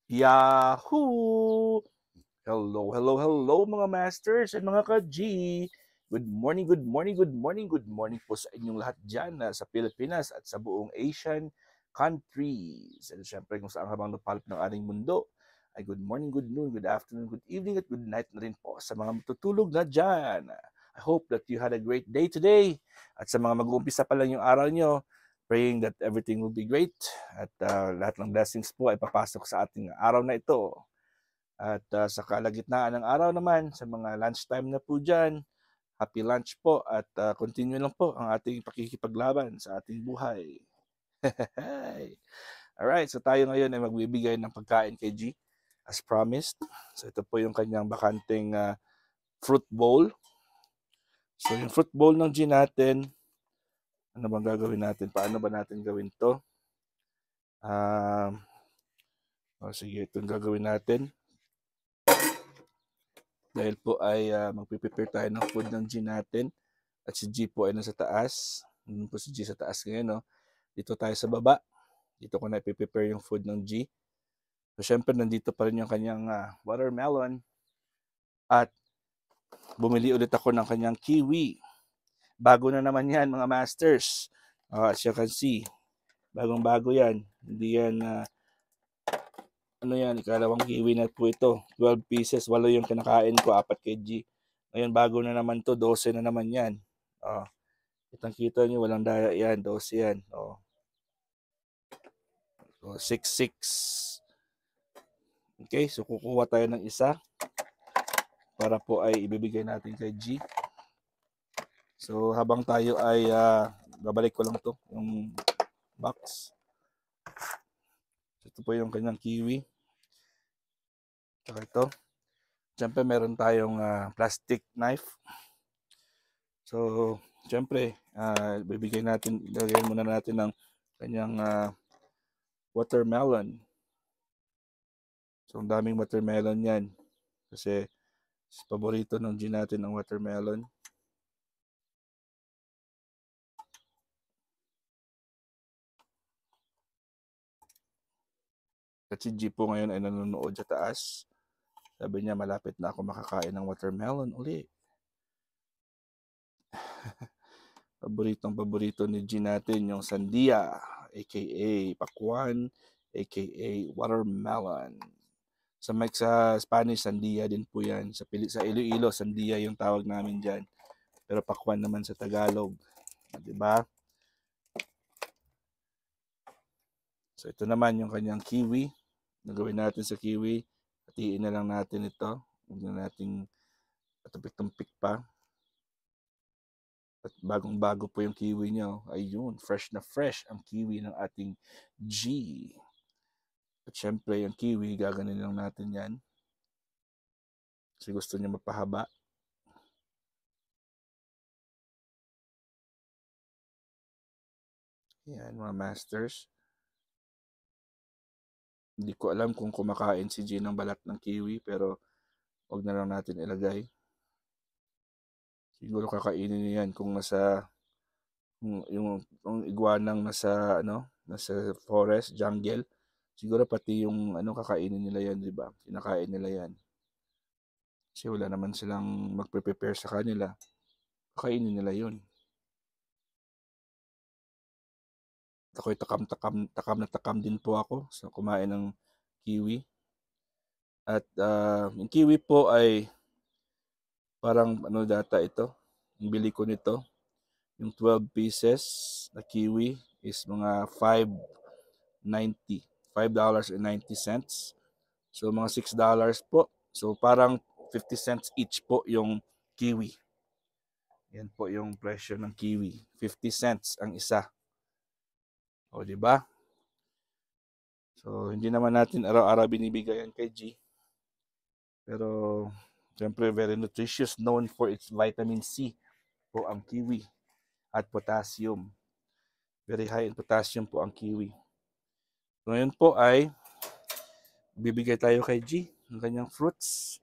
Yahoo! Hello, hello, hello mga masters and mga ka-G. Good morning, good morning, good morning, good morning po sa inyong lahat dyan sa Pilipinas at sa buong Asian countries. And syempre kung saan habang napalap ng ating mundo ay good morning, good noon, good afternoon, good evening at good night na rin po sa mga matutulog na dyan. I hope that you had a great day today. At sa mga mag-uumpisa pa lang yung araw nyo, praying that everything will be great at lahat ng blessings po ay papasok sa ating araw na ito. At sa kalagitnaan ng araw naman, sa mga lunchtime na po dyan, happy lunch po at continue lang po ang ating pakikipaglaban sa ating buhay. Alright, so tayo ngayon ay magbibigay ng pagkain kay G as promised. So ito po yung kanyang bakanteng fruit bowl. So yung fruit bowl ng G natin, ano bang gagawin natin? Paano ba natin gawin to? Sige, ito yung gagawin natin. Dahil po ay magpiprepare tayo ng food ng G natin. At si G po ay nasa taas. Nandun po si G sa taas ngayon. No? Dito tayo sa baba. Dito ko na ipiprepare yung food ng G. So, syempre, nandito pa rin yung kanyang watermelon. At bumili ulit ako ng kanyang kiwi. Bago na naman yan, mga masters. As you can see, bagong-bago yan. Hindi yan, ano yan, ikalawang kiwi na po ito. 12 pieces, 8 yung kinakain ko, 4 kay G. Ngayon, bago na naman to, 12 na naman yan. Kitang-kita nyo, walang daya yan, 12 yan. So, 6. Okay, so kukuha tayo ng isa para po ay ibibigay natin kay G. So, habang tayo ay babalik ko lang to yung box. So, ito po yung kanyang kiwi. Saka ito. Siyempre, meron tayong plastic knife. So, siyempre, ilagay muna natin ng kanyang watermelon. So, ang daming watermelon yan. Kasi, paborito ng G natin ang watermelon. At si G po ngayon ay nanonood sa taas. Sabi niya, malapit na ako makakain ng watermelon uli. Paborito ni G natin yung sandia, aka pakwan, aka watermelon. Sa Spanish, sandia din po yan. Sa Iloilo, sandia yung tawag namin dyan. Pero pakwan naman sa Tagalog. Diba? So ito naman yung kanyang kiwi. Nagawin natin sa kiwi. Hatiin na lang natin ito. Huwag na natin patumpik-tumpik pa. At bagong-bago po yung kiwi nyo. Ayun, fresh na fresh ang kiwi ng ating G. At syempre, yung kiwi, gaganin lang natin yan. Kasi gusto niya mapahaba. Yan, mga masters. Hindi ko alam kung kumakain si G ng balat ng kiwi, pero wag na lang natin ilagay. Siguro kakainin niya yan kung nasa yung iguanang nasa forest, jungle. Siguro pati yung kakainin nila yan, di ba? Kinakain nila yan. Kasi wala naman silang magpe-prepare sa kanila. Kakainin nila yun. Ako'y takam din po ako sa kumain ng kiwi. At yung kiwi po ay parang data ito. Yung bili ko nito, yung 12 pieces na kiwi is mga $5.90. $5.90. So mga $6 po. So parang 50 cents each po yung kiwi. Yan po yung presyo ng kiwi. 50 cents ang isa. O, di ba? So, hindi naman natin araw-araw binibigay yan kay G. Pero, siyempre, very nutritious. Known for its vitamin C po ang kiwi. At potassium. Very high in potassium po ang kiwi. So, ngayon po ay bibigay tayo kay G ng kanyang fruits.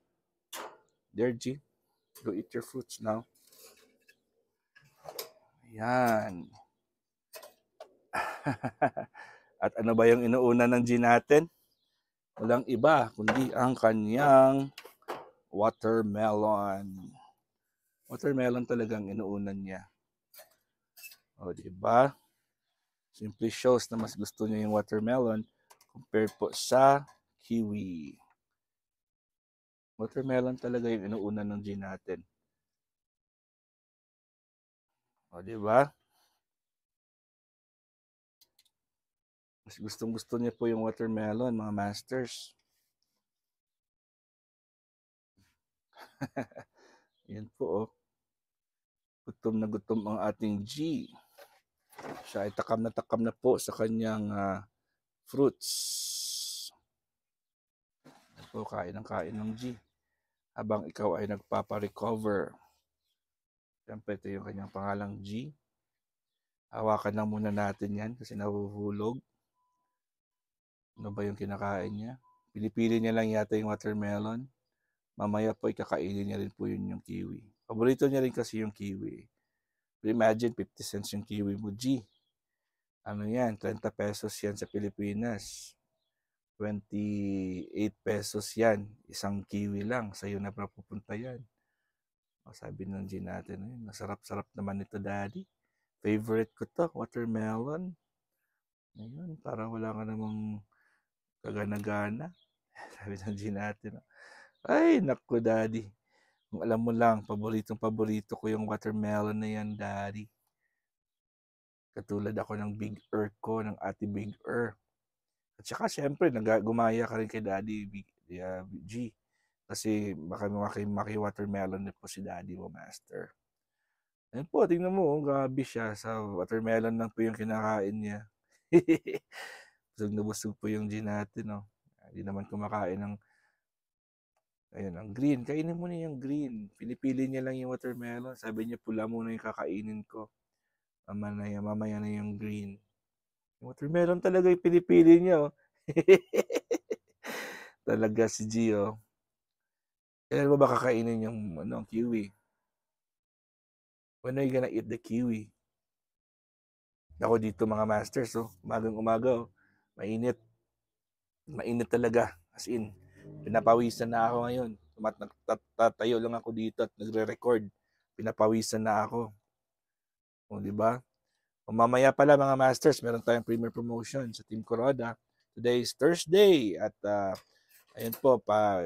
There, G. Go eat your fruits now. Yan. At ano ba yung inuuna ng G natin? Walang iba kundi ang kanyang watermelon. Watermelon talagang inuunan niya. O, diba? Simply shows na mas gusto niya yung watermelon compared po sa kiwi. Watermelon talaga yung inuunan ng G natin. O, diba? Mas gustong gusto niya po yung watermelon, mga masters. Yan po, oh. Gutom na gutom ang ating G. Siya ay takam na po sa kanyang fruits. Yan po, kain ng G. Habang ikaw ay nagpapa-recover. Siyempre, ito yung kanyang pangalang G. Hawakan lang muna natin yan kasi nahuhulog. Ano ba yung kinakain niya? Pinipili niya lang yata yung watermelon. Mamaya po ikakainin niya rin po yun yung kiwi. Paborito niya rin kasi yung kiwi. Imagine 50 cents yung kiwi mo, G. Ano yan? 30 pesos yan sa Pilipinas. 28 pesos yan. Isang kiwi lang. Sa'yo na pupunta yan. O, sabi ng G natin, masarap-sarap naman ito, Daddy. Favorite ko to, watermelon. Ayun, para wala ka namang kagana-gana. Sabi ng G natin. Ay, naku, Daddy. Kung alam mo lang, paborito ko yung watermelon na yan, Daddy. Katulad ako ng Big Earth ko, ng Ate Big Earth. At saka, syempre, gumaya ka rin kay Daddy G. Kasi maki-watermelon na po si Daddy mo, Master. Ayun po, tingnan mo, grabe siya. Sa watermelon lang po yung kinakain niya. Busog na busog po yung G natin, no? Hindi naman kumakain ng, ayun, ang green. Kainin mo na yung green. Pinipili niya lang yung watermelon. Sabi niya, pula muna yung kakainin ko. Mamaya na yung green. Yung watermelon talaga yung pinipili niya, oh. Talaga si G, oh. Kailan mo ba kakainin yung kiwi? When are you gonna eat the kiwi? Ako dito, mga masters, oh. Umagang-umaga, oh. Mainit. Mainit talaga. As in, pinapawisan na ako ngayon. Tatayo lang ako dito at nagre-record. Pinapawisan na ako. O, di ba? O, mamaya pala, mga masters, meron tayong premier promotion sa Team Kuroda. Today is Thursday at ayun po,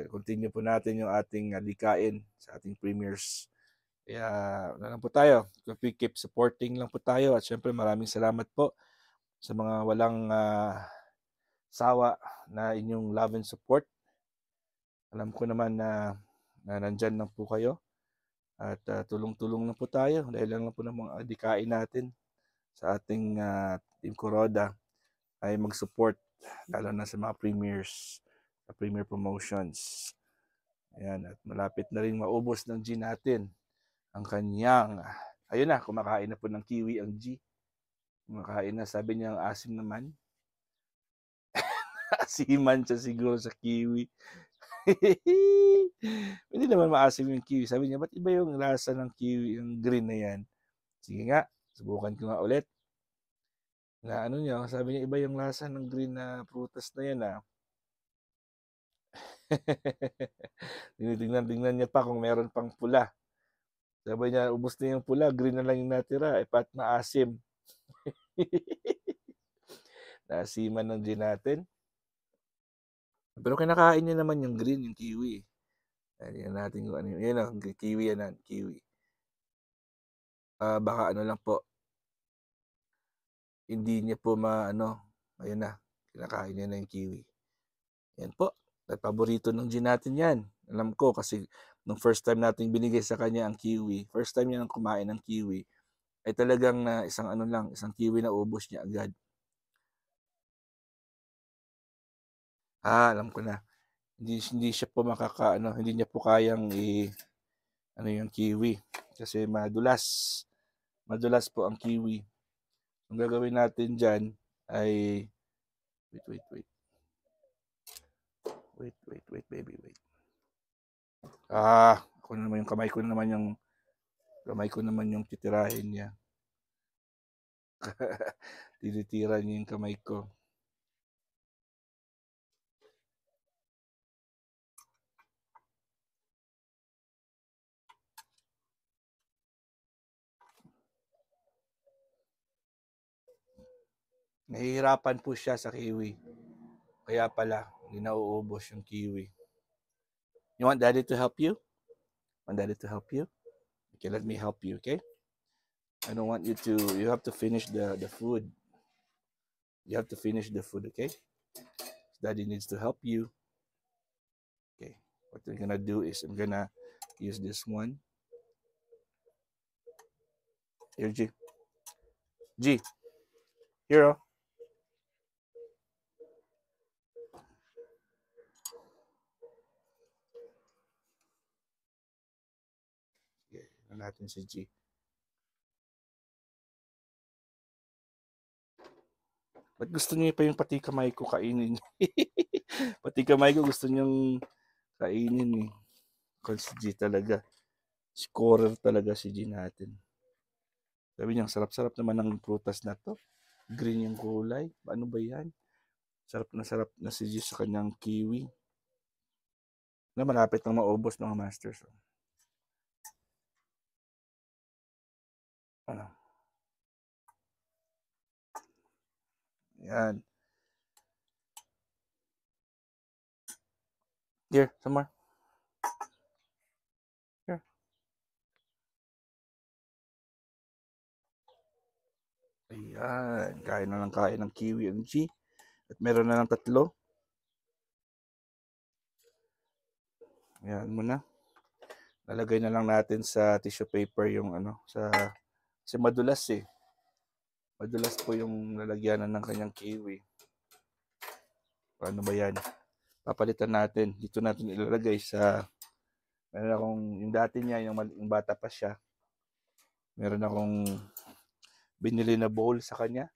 continue po natin yung ating likain sa ating premiers. Kaya, lang po tayo. Keep supporting lang po tayo. At syempre, maraming salamat po sa mga walang sawa na inyong love and support. Alam ko naman na nandyan lang po kayo. At tulong-tulong na po tayo. Dahil lang po ng mga adikain natin sa ating Team Kuroda ay mag-support. Lalo na sa mga premiers, sa premier promotions. Ayan, at malapit na rin maubos ng G natin ang kanyang, ayun na, kumakain na po ng kiwi ang G. Kumakain na, sabi niya ang asim naman. Asiman siya siguro sa kiwi. Hindi naman maasim yung kiwi. Sabi niya, ba't iba yung lasa ng kiwi, yung green na yan? Sige nga, subukan ko nga ulit. Na ano niya, sabi niya, iba yung lasa ng green na prutas na yan, ah. Tingnan niya pa kung meron pang pula. Sabi niya, ubos na yung pula, green na lang yung natira. Pat maasim. Naasiman ng G natin. Pero kinakain niya naman yung green, yung kiwi. Ayan natin kung ano yun. Yan ang kiwi yan, kiwi. Baka ano lang po, hindi niya po ayun na, kinakain niya na yung kiwi. Yan po, at paborito ng G natin yan. Alam ko kasi nung first time nating binigay sa kanya ang kiwi, first time niya nang kumain ng kiwi, ay talagang isang kiwi na ubos niya agad. Alam ko na. Hindi siya po hindi niya po kayang yung kiwi kasi madulas po ang kiwi. Ang gagawin natin diyan ay wait baby, wait. Ako naman yung kamay ko naman yung titirahin niya. Tinitira niya yung kamay ko. Nahihirapan po siya sa kiwi. Kaya pala, hindi nauubos yung kiwi. You want daddy to help you? Want daddy to help you? Okay, let me help you, okay? I don't want you to, you have to finish the food. You have to finish the food, okay? Daddy needs to help you. Okay, what we're gonna do is I'm gonna use this one. Here, G. G, here, oh. Okay, natin si G. Ba't gusto niyo pa yung pati kamay ko kainin? Pati kamay ko gusto niyang kainin eh. Kasi si G talaga. Scorer talaga si G natin. Sabi niya, sarap-sarap naman ng prutas na to. Green yung kulay. Ano ba yan? Sarap na si G sa kanyang kiwi. Na malapit nang maubos mga masters. Ano? Yan. Here, some more. Here. Ayan. Kain na ng kain ng kiwi ang G. At meron na ng 3. Ayan muna. Lalagay na lang natin sa tissue paper yung ano, kasi madulas eh. Madulas po yung lalagyanan ng kanyang kiwi. Paano ba yan? Papalitan natin. Dito natin ilalagay sa, meron akong, yung dati niya, yung bata pa siya. Meron akong binili na bowl sa kanya.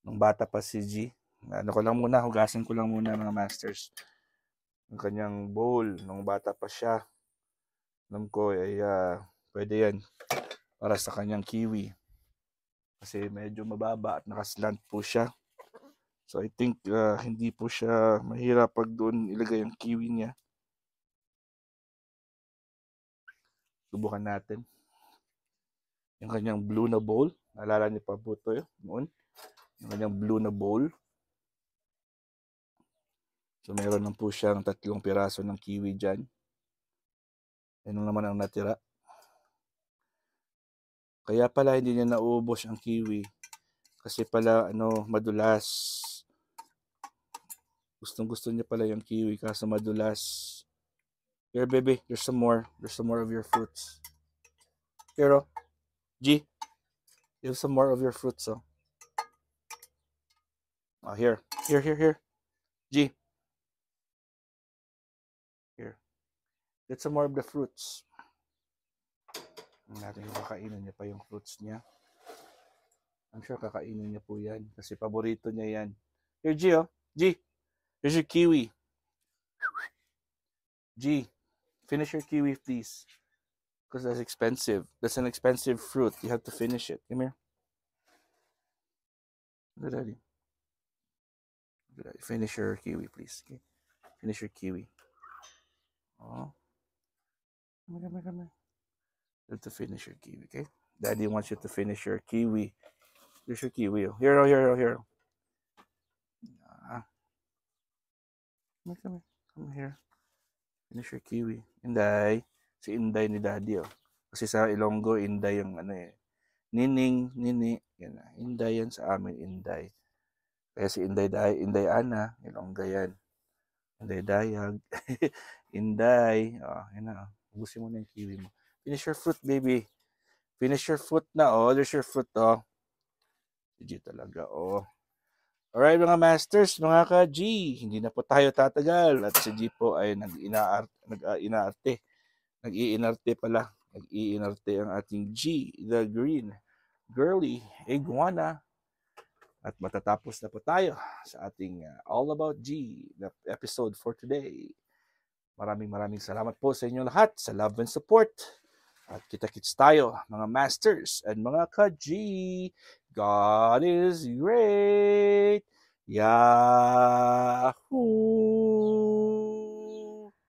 Nung bata pa si G. Ano ko lang muna, hugasan ko lang muna mga masters. Yung kanyang bowl, nung bata pa siya. Alam ko ay pwede yan para sa kanyang kiwi. Kasi medyo mababa at nakaslant po siya. So I think hindi po siya mahirap pag doon ilagay ang kiwi niya. Subukan natin. Yung kanyang blue na bowl. Naalala niyo pa po ito noon? Yung kanyang blue na bowl. So meron lang po siyang 3 piraso ng kiwi dyan. Yan naman ang natira. Kaya pala hindi niya nauubos ang kiwi. Kasi pala madulas. Gustong-gusto niya pala yung kiwi kaso madulas. Here baby, there's some more. There's some more of your fruits. Here oh. G, you have some more of your fruits oh. Oh here. Here. G. Here. Get some more of the fruits. Natin yung kakainin niya pa yung fruits niya. I'm sure kakainin niya po yan. Kasi paborito niya yan. Here, G, oh. G, here's your kiwi. G, finish your kiwi, please. Because that's expensive. That's an expensive fruit. You have to finish it. Come here. Good daddy. Good daddy. Finish your kiwi, please. Okay. Finish your kiwi. Oh. Come here. You have to finish your kiwi, okay? Daddy wants you to finish your kiwi. Here's your kiwi. Oh. Here. Come here. Finish your kiwi. Inday. Si Inday ni Daddy, oh. Kasi sa Ilonggo, Inday yung Nining, Nini. Yan na. Inday yan sa amin, Inday. Kaya si Inday Ana, Ilongga yan. Inday Dayag. Inday. Oh, yan na. Ubusin mo na yung kiwi mo. Finish your fruit, baby. Finish your fruit na, oh. There's your fruit, oh. G talaga, oh. Alright mga masters, mga ka-G, hindi na po tayo tatagal at si G po ay nag-iinarte ang ating G, the green girly iguana. At matatapos na po tayo sa ating All About G, the episode for today. Maraming salamat po sa inyo lahat sa love and support. At kita-kits tayo mga masters and mga ka-G. God is great. Yahoo!